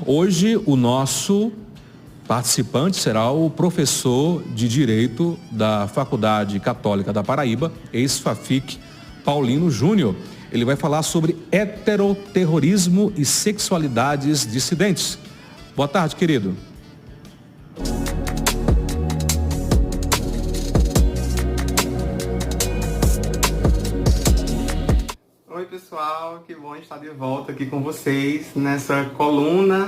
Hoje o nosso participante será o professor de Direito da Faculdade Católica da Paraíba, ex-FAFIC, Paulino Júnior. Ele vai falar sobre heteroterrorismo e sexualidades dissidentes. Boa tarde, querido. Oi pessoal, que bom estar de volta aqui com vocês nessa coluna,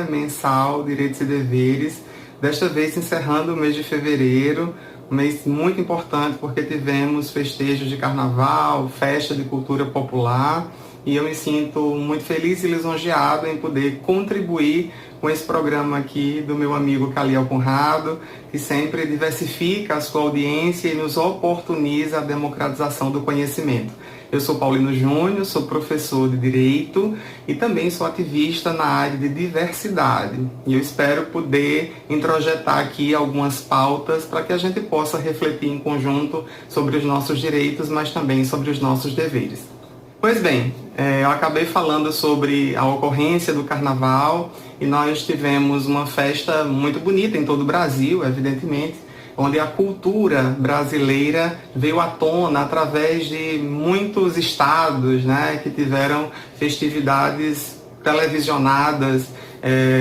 mensal, Direitos e Deveres. Desta vez encerrando o mês de fevereiro, um mês muito importante porque tivemos festejos de carnaval, festa de cultura popular, e eu me sinto muito feliz e lisonjeado em poder contribuir com esse programa aqui do meu amigo Caliel Conrado, que sempre diversifica a sua audiência e nos oportuniza a democratização do conhecimento. Eu sou Paulino Júnior, sou professor de Direito e também sou ativista na área de diversidade. E eu espero poder introjetar aqui algumas pautas para que a gente possa refletir em conjunto sobre os nossos direitos, mas também sobre os nossos deveres. Pois bem, eu acabei falando sobre a ocorrência do Carnaval e nós tivemos uma festa muito bonita em todo o Brasil, evidentemente, onde a cultura brasileira veio à tona através de muitos estados, que tiveram festividades televisionadas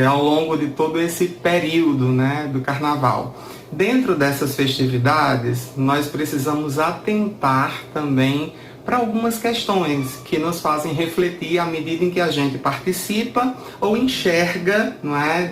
ao longo de todo esse período, do Carnaval. Dentro dessas festividades, nós precisamos atentar também para algumas questões que nos fazem refletir à medida em que a gente participa ou enxerga,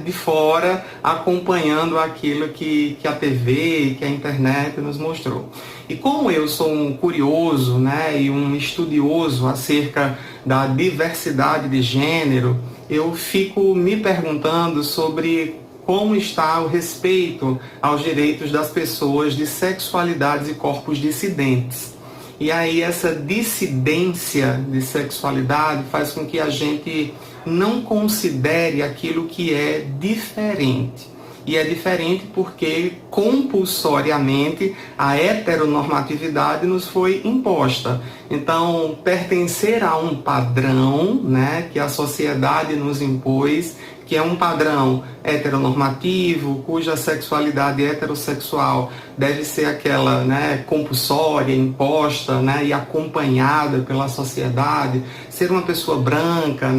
de fora, acompanhando aquilo que a TV e que a internet nos mostrou. E como eu sou um curioso, e um estudioso acerca da diversidade de gênero, eu fico me perguntando sobre como está o respeito aos direitos das pessoas de sexualidades e corpos dissidentes. E aí essa dissidência de sexualidade faz com que a gente não considere aquilo que é diferente. E é diferente porque compulsoriamente a heteronormatividade nos foi imposta. Então, pertencer a um padrão, que a sociedade nos impôs, que é um padrão heteronormativo, cuja sexualidade heterossexual deve ser aquela compulsória, imposta e acompanhada pela sociedade, ser uma pessoa branca,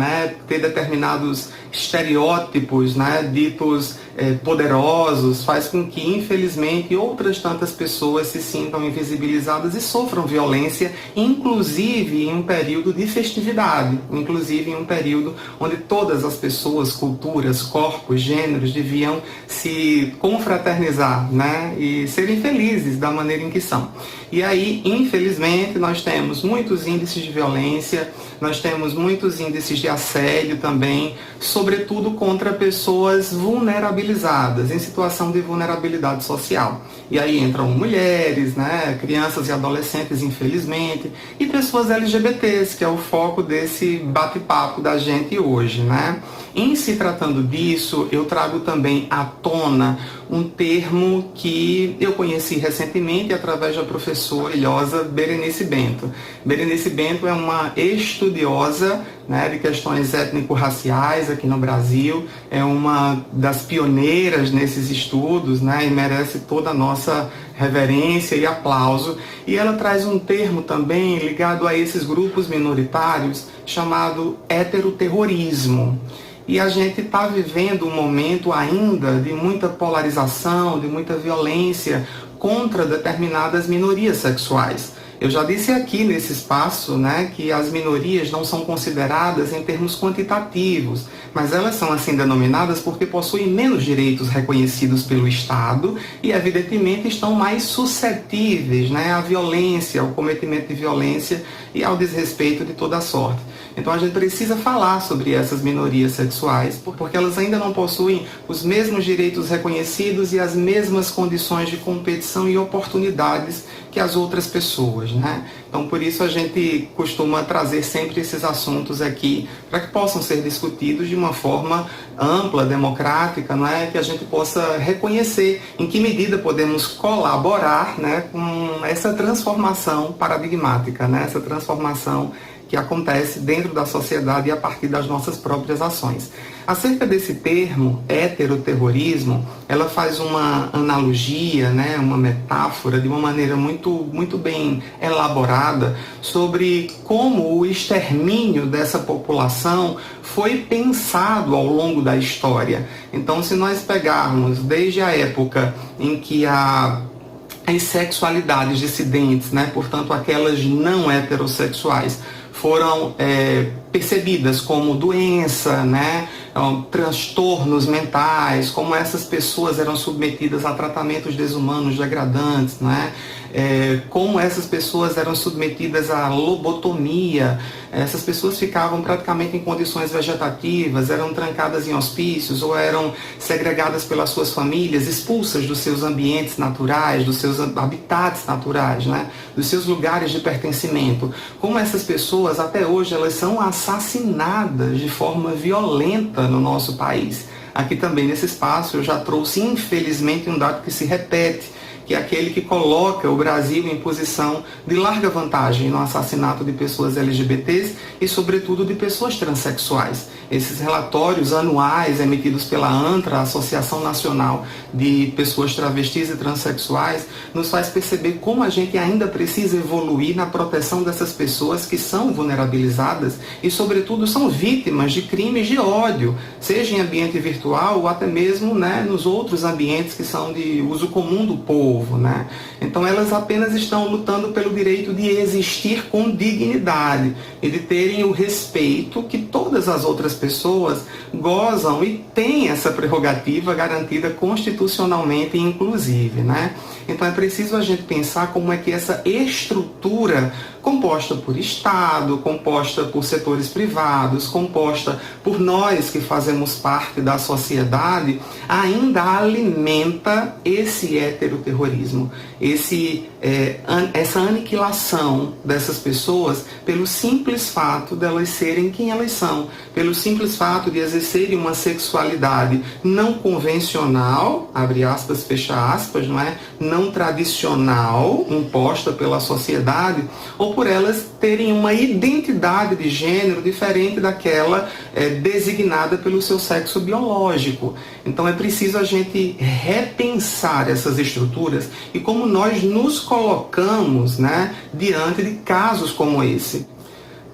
ter determinados estereótipos ditos poderosos, faz com que, infelizmente, outras tantas pessoas se sintam invisibilizadas e sofram violência, inclusive em um período de festividade, inclusive em um período onde todas as pessoas, culturas, corpos, gêneros deviam se confraternizar, e serem felizes da maneira em que são. E aí, infelizmente, nós temos muitos índices de violência, nós temos muitos índices de assédio também, sobretudo contra pessoas vulnerabilizadas, em situação de vulnerabilidade social. E aí entram mulheres, crianças e adolescentes, infelizmente, e pessoas LGBTs, que é o foco desse bate-papo da gente hoje, Em se tratando disso, eu trago também à tona um termo que eu conheci recentemente através da professora maravilhosa Berenice Bento. Berenice Bento é uma estudiosa de questões étnico-raciais aqui no Brasil, é uma das pioneiras nesses estudos, e merece toda a nossa reverência e aplauso. E ela traz um termo também ligado a esses grupos minoritários chamado heteroterrorismo. E a gente está vivendo um momento ainda de muita polarização, de muita violência contra determinadas minorias sexuais. Eu já disse aqui nesse espaço que as minorias não são consideradas em termos quantitativos, mas elas são assim denominadas porque possuem menos direitos reconhecidos pelo Estado e, evidentemente, estão mais suscetíveis à violência, ao cometimento de violência e ao desrespeito de toda sorte. Então a gente precisa falar sobre essas minorias sexuais, porque elas ainda não possuem os mesmos direitos reconhecidos e as mesmas condições de competição e oportunidades que as outras pessoas, Então por isso a gente costuma trazer sempre esses assuntos aqui, para que possam ser discutidos de uma forma ampla, democrática, que a gente possa reconhecer em que medida podemos colaborar com essa transformação paradigmática, essa transformação que acontece dentro da sociedade e a partir das nossas próprias ações. Acerca desse termo, heteroterrorismo, ela faz uma analogia, né, uma metáfora de uma maneira muito bem elaborada sobre como o extermínio dessa população foi pensado ao longo da história. Então, se nós pegarmos desde a época em que as sexualidades dissidentes, né, portanto aquelas não heterossexuais, foram percebidas como doença, né, transtornos mentais, como essas pessoas eram submetidas a tratamentos desumanos, degradantes, né, como essas pessoas eram submetidas à lobotomia, essas pessoas ficavam praticamente em condições vegetativas, eram trancadas em hospícios ou eram segregadas pelas suas famílias, expulsas dos seus ambientes naturais, dos seus habitats naturais, né, dos seus lugares de pertencimento. Como essas pessoas, até hoje, elas são assassinadas de forma violenta no nosso país. Aqui também nesse espaço eu já trouxe, infelizmente, um dado que se repete, que é aquele que coloca o Brasil em posição de larga vantagem no assassinato de pessoas LGBTs e, sobretudo, de pessoas transexuais. Esses relatórios anuais emitidos pela ANTRA, a Associação Nacional de Pessoas Travestis e Transsexuais, nos faz perceber como a gente ainda precisa evoluir na proteção dessas pessoas que são vulnerabilizadas e, sobretudo, são vítimas de crimes de ódio, seja em ambiente virtual ou até mesmo, né, nos outros ambientes que são de uso comum do povo. Né? Então elas apenas estão lutando pelo direito de existir com dignidade e de terem o respeito que todas as outras pessoas gozam e têm essa prerrogativa garantida constitucionalmente, inclusive. Né? Então é preciso a gente pensar como é que essa estrutura composta por Estado, composta por setores privados, composta por nós que fazemos parte da sociedade, ainda alimenta esse heteroterrorismo, essa aniquilação dessas pessoas pelo simples fato delas serem quem elas são, pelo simples fato de exercerem uma sexualidade não convencional, abre aspas, fecha aspas, não é? Não tradicional, imposta pela sociedade, ou por elas terem uma identidade de gênero diferente daquela designada pelo seu sexo biológico. Então é preciso a gente repensar essas estruturas e como nós nos colocamos, né, diante de casos como esse.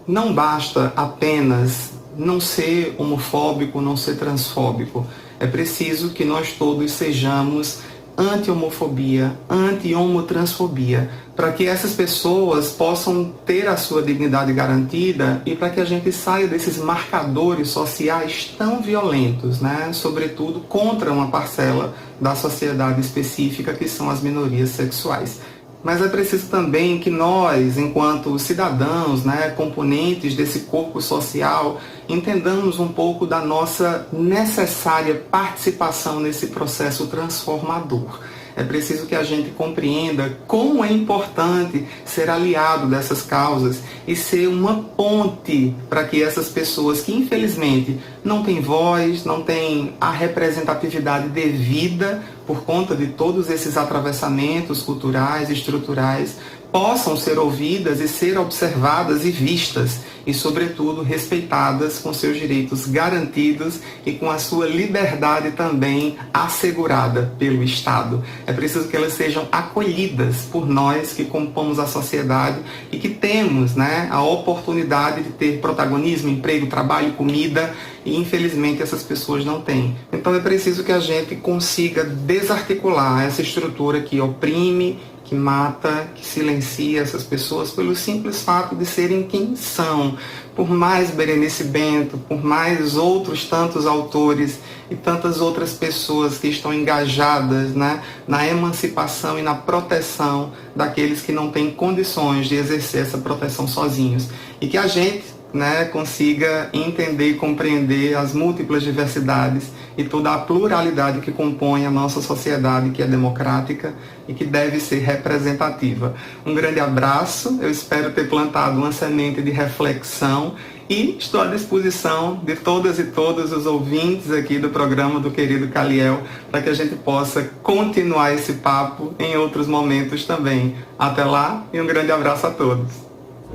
Não basta apenas não ser homofóbico, não ser transfóbico. É preciso que nós todos sejamos anti-homofobia, anti-homotransfobia, para que essas pessoas possam ter a sua dignidade garantida e para que a gente saia desses marcadores sociais tão violentos, né? Sobretudo contra uma parcela da sociedade específica que são as minorias sexuais. Mas é preciso também que nós, enquanto cidadãos, né, componentes desse corpo social, entendamos um pouco da nossa necessária participação nesse processo transformador. É preciso que a gente compreenda como é importante ser aliado dessas causas e ser uma ponte para que essas pessoas que, infelizmente, não têm voz, não têm a representatividade devida por conta de todos esses atravessamentos culturais e estruturais, possam ser ouvidas e ser observadas e vistas e, sobretudo, respeitadas com seus direitos garantidos e com a sua liberdade também assegurada pelo Estado. É preciso que elas sejam acolhidas por nós que compomos a sociedade e que temos, né, a oportunidade de ter protagonismo, emprego, trabalho, comida, e infelizmente essas pessoas não têm. Então é preciso que a gente consiga desarticular essa estrutura que oprime, que mata, que silencia essas pessoas pelo simples fato de serem quem são. Por mais Berenice Bento, por mais outros tantos autores e tantas outras pessoas que estão engajadas, né, na emancipação e na proteção daqueles que não têm condições de exercer essa proteção sozinhos. E que a gente, né, consiga entender e compreender as múltiplas diversidades e toda a pluralidade que compõe a nossa sociedade, que é democrática e que deve ser representativa. Um grande abraço, eu espero ter plantado uma semente de reflexão e estou à disposição de todas e todos os ouvintes aqui do programa do querido Caliel para que a gente possa continuar esse papo em outros momentos também. Até lá e um grande abraço a todos.